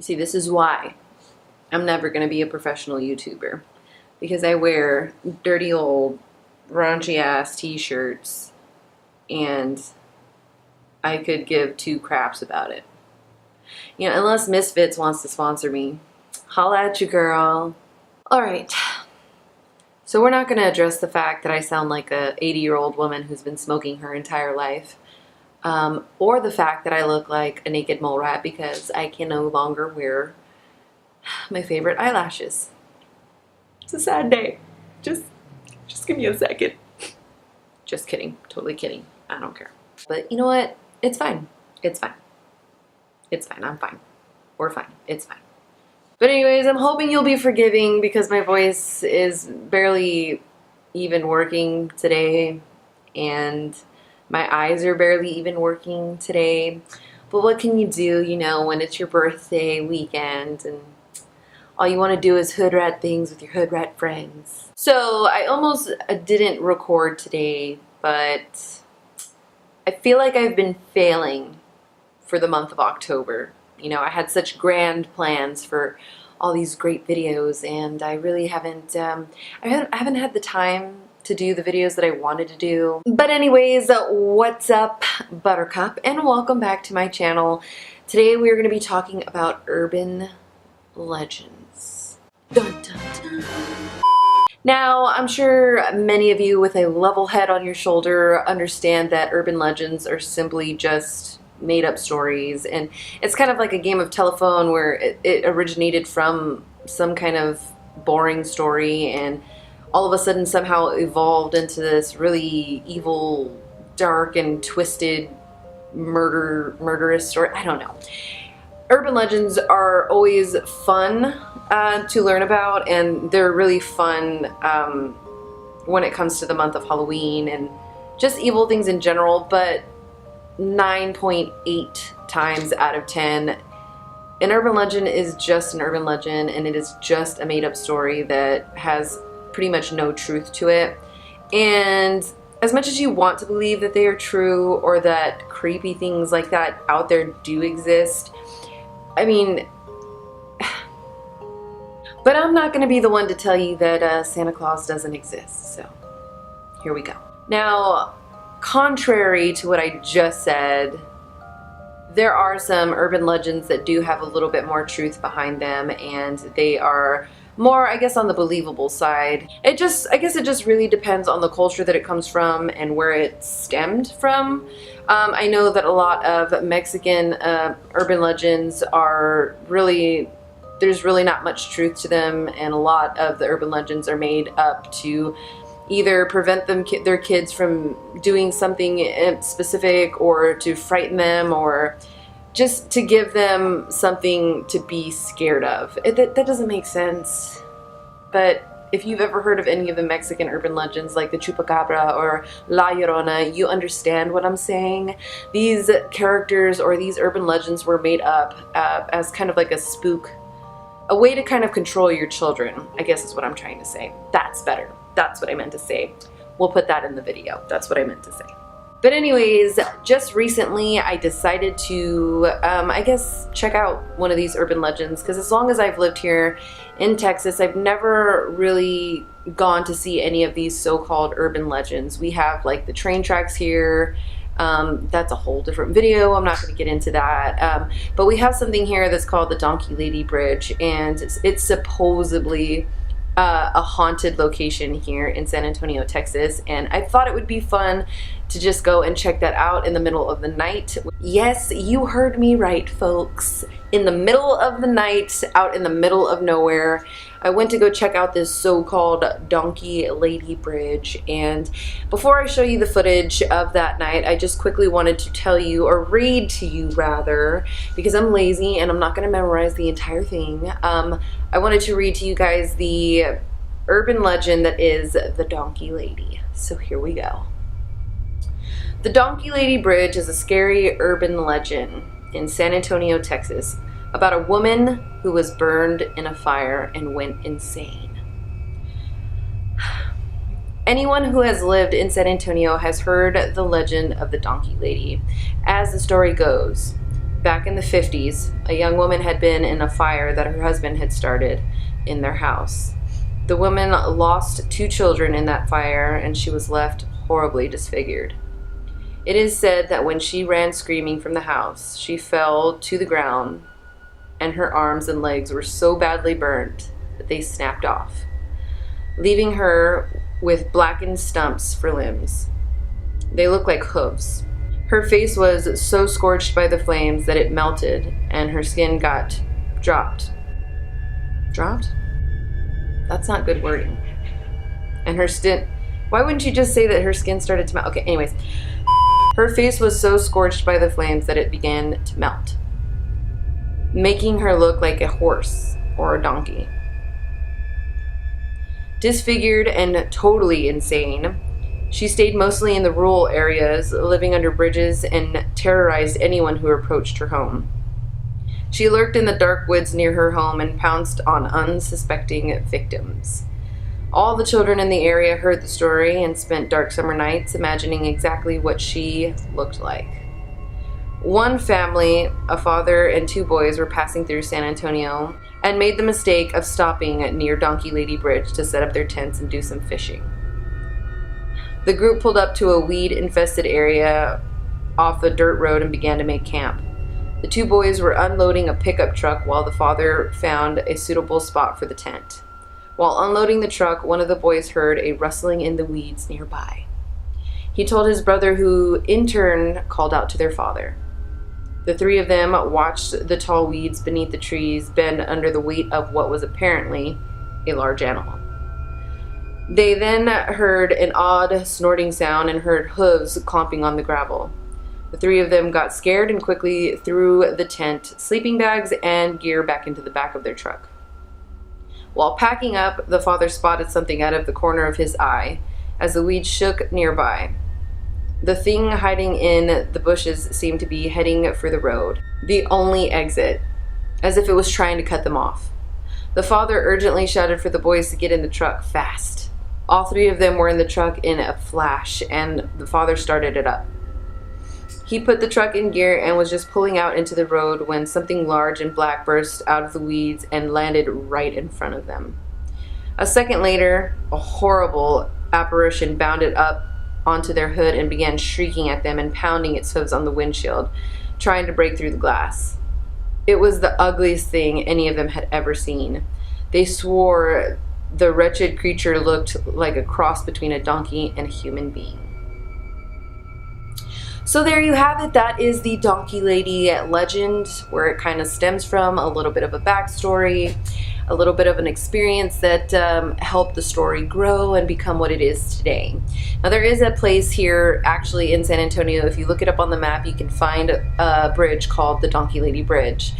You see, this is why I'm never going to be a professional YouTuber. Because I wear dirty old raunchy ass t-shirts and I could give two craps about it. You know, unless Misfits wants to sponsor me. Holla at you, girl. Alright. So we're not going to address the fact that I sound like a 80-year-old woman who's been smoking her entire life. Or the fact that I look like a naked mole rat because I can no longer wear my favorite eyelashes. It's a sad day. Just give me a second. Just kidding. Totally kidding. I don't care. But you know what? It's fine. It's fine. It's fine. I'm fine. We're fine. It's fine. But anyways, I'm hoping you'll be forgiving because my voice is barely even working today and my eyes are barely even working today. But what can you do, you know, when it's your birthday weekend and all you want to do is hood rat things with your hood rat friends. So I almost didn't record today, but I feel like I've been failing for the month of October. You know, I had such grand plans for all these great videos, and I really haven't, I haven't had the time to do the videos that I wanted to do. But anyways, what's up, Buttercup, and welcome back to my channel. Today we are going to be talking about urban legends. Dun, dun, dun. Now, I'm sure many of you with a level head on your shoulder understand that urban legends are simply just made-up stories, and it's kind of like a game of telephone where it originated from some kind of boring story and all of a sudden somehow evolved into this really evil, dark, and twisted murderous story. I don't know. Urban legends are always fun to learn about, and they're really fun when it comes to the month of Halloween and just evil things in general, but 9.8 times out of 10, an urban legend is just an urban legend, and it is just a made-up story that has pretty much no truth to it. And as much as you want to believe that they are true or that creepy things like that out there do exist, I mean, but I'm not going to be the one to tell you that Santa Claus doesn't exist, so here we go. Now, contrary to what I just said, there are some urban legends that do have a little bit more truth behind them, and they are more, I guess, on the believable side. I guess it just really depends on the culture that it comes from and where it stemmed from. I know that a lot of Mexican urban legends are really, there's really not much truth to them, and a lot of the urban legends are made up to either prevent their kids from doing something specific, or to frighten them, or just to give them something to be scared of. That doesn't make sense. But if you've ever heard of any of the Mexican urban legends like the Chupacabra or La Llorona, you understand what I'm saying. These characters or these urban legends were made up as kind of like a spook, a way to kind of control your children, I guess is what I'm trying to say. That's better. That's what I meant to say. We'll put that in the video. That's what I meant to say. But anyways, just recently I decided to, I guess, check out one of these urban legends, because as long as I've lived here in Texas, I've never really gone to see any of these so-called urban legends. We have like the train tracks here. That's a whole different video. I'm not going to get into that. But we have something here that's called the Donkey Lady Bridge, and it's supposedly a haunted location here in San Antonio, Texas, and I thought it would be fun to just go and check that out in the middle of the night. Yes, you heard me right, folks. In the middle of the night, out in the middle of nowhere, I went to go check out this so-called Donkey Lady Bridge. And before I show you the footage of that night, I just quickly wanted to tell you, or read to you rather, because I'm lazy and I'm not going to memorize the entire thing. I wanted to read to you guys the urban legend that is the Donkey Lady. So here we go. The Donkey Lady Bridge is a scary urban legend in San Antonio, Texas, about a woman who was burned in a fire and went insane. Anyone who has lived in San Antonio has heard the legend of the Donkey Lady. As the story goes, Back in the 50s, a young woman had been in a fire that her husband had started in their house. The woman lost 2 children in that fire, and she was left horribly disfigured. It is said that when she ran screaming from the house, she fell to the ground, and her arms and legs were so badly burnt that they snapped off, leaving her with blackened stumps for limbs. They looked like hooves. Her face was so scorched by the flames that it melted, and her skin got dropped. Dropped? That's not good wording. And her skin... Why wouldn't you just say that her skin started to melt? Okay, anyways. Her face was so scorched by the flames that it began to melt, making her look like a horse or a donkey. Disfigured and totally insane, she stayed mostly in the rural areas, living under bridges, and terrorized anyone who approached her home. She lurked in the dark woods near her home and pounced on unsuspecting victims. All the children in the area heard the story and spent dark summer nights imagining exactly what she looked like. One family, a father and 2 boys, were passing through San Antonio and made the mistake of stopping near Donkey Lady Bridge to set up their tents and do some fishing. The group pulled up to a weed-infested area off the dirt road and began to make camp. The 2 boys were unloading a pickup truck while the father found a suitable spot for the tent. While unloading the truck, one of the boys heard a rustling in the weeds nearby. He told his brother, who in turn called out to their father. The 3 of them watched the tall weeds beneath the trees bend under the weight of what was apparently a large animal. They then heard an odd snorting sound and heard hooves clomping on the gravel. The 3 of them got scared and quickly threw the tent, sleeping bags, and gear back into the back of their truck. While packing up, the father spotted something out of the corner of his eye as the weeds shook nearby. The thing hiding in the bushes seemed to be heading for the road, the only exit, as if it was trying to cut them off. The father urgently shouted for the boys to get in the truck fast. All 3 of them were in the truck in a flash, and the father started it up. He put the truck in gear and was just pulling out into the road when something large and black burst out of the weeds and landed right in front of them. A second later, a horrible apparition bounded up onto their hood and began shrieking at them and pounding its hooves on the windshield, trying to break through the glass. It was the ugliest thing any of them had ever seen. They swore the wretched creature looked like a cross between a donkey and a human being. So there you have it. That is the Donkey Lady legend, where it kind of stems from, a little bit of a backstory, a little bit of an experience that helped the story grow and become what it is today. Now, there is a place here actually in San Antonio. If you look it up on the map, you can find a bridge called the Donkey Lady Bridge,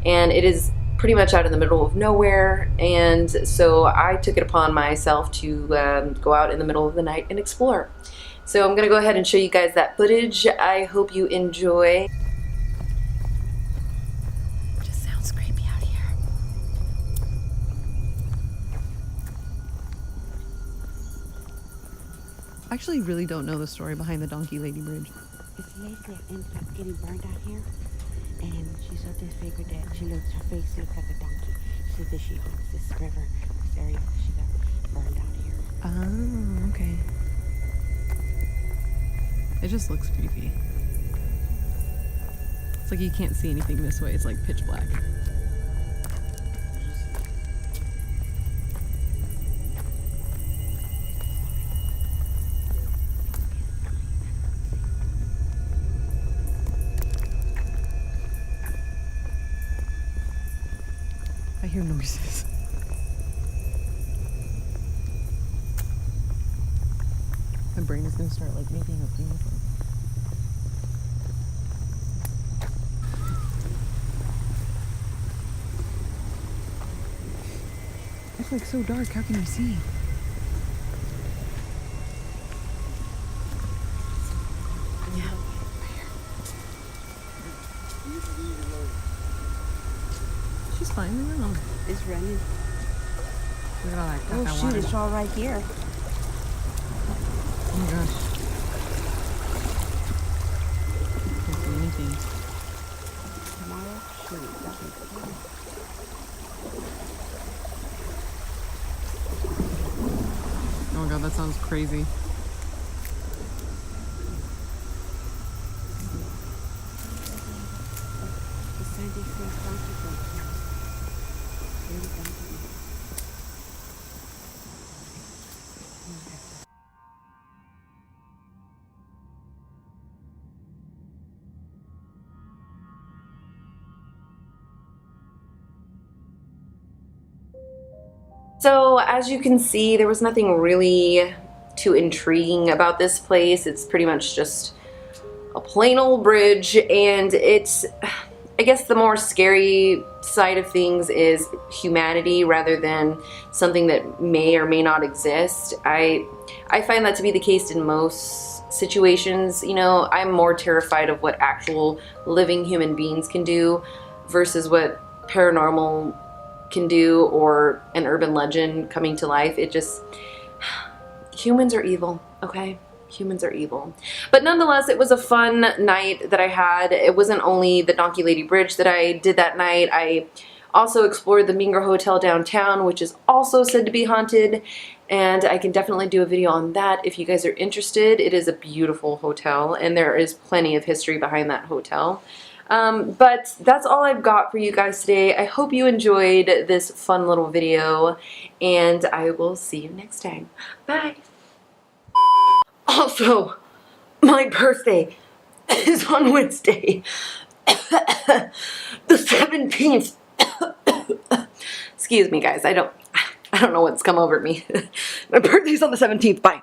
and it is pretty much out in the middle of nowhere. And so I took it upon myself to go out in the middle of the night and explore. So I'm gonna go ahead and show you guys that footage. I hope you enjoy. Just sounds creepy out here. I actually really don't know the story behind the Donkey Lady Bridge. This lady that ended up getting burned out here, and she's so disfigured that her face looks like a donkey. She said that she haunts this river, this area, because she got burned out here. Oh, okay. It just looks creepy. It's like you can't see anything this way. It's like pitch black. I hear noises. My brain is gonna start like making a thing. It's like so dark, how can you see? Yeah. She's fine, leave her alone. It's running. Look at all that Oh caca shoot, water. it's all right here. Oh my gosh. Can't see anything. Oh my god, that sounds crazy. The Sunday Fair donkey boat. Really donkey. So as you can see, there was nothing really too intriguing about this place. It's pretty much just a plain old bridge, and it's, I guess the more scary side of things is humanity rather than something that may or may not exist. I find that to be the case in most situations. You know, I'm more terrified of what actual living human beings can do versus what paranormal can do or an urban legend coming to life. It just, humans are evil, okay? Humans are evil. But nonetheless, it was a fun night that I had. It wasn't only the Donkey Lady Bridge that I did that night. I also explored the Mingra Hotel downtown, which is also said to be haunted, and I can definitely do a video on that if you guys are interested. It is a beautiful hotel, and there is plenty of history behind that hotel. But that's all I've got for you guys today. I hope you enjoyed this fun little video, and I will see you next time. Bye! Also, my birthday is on Wednesday, the 17th. Excuse me, guys. I don't know what's come over me. My birthday's on the 17th. Bye.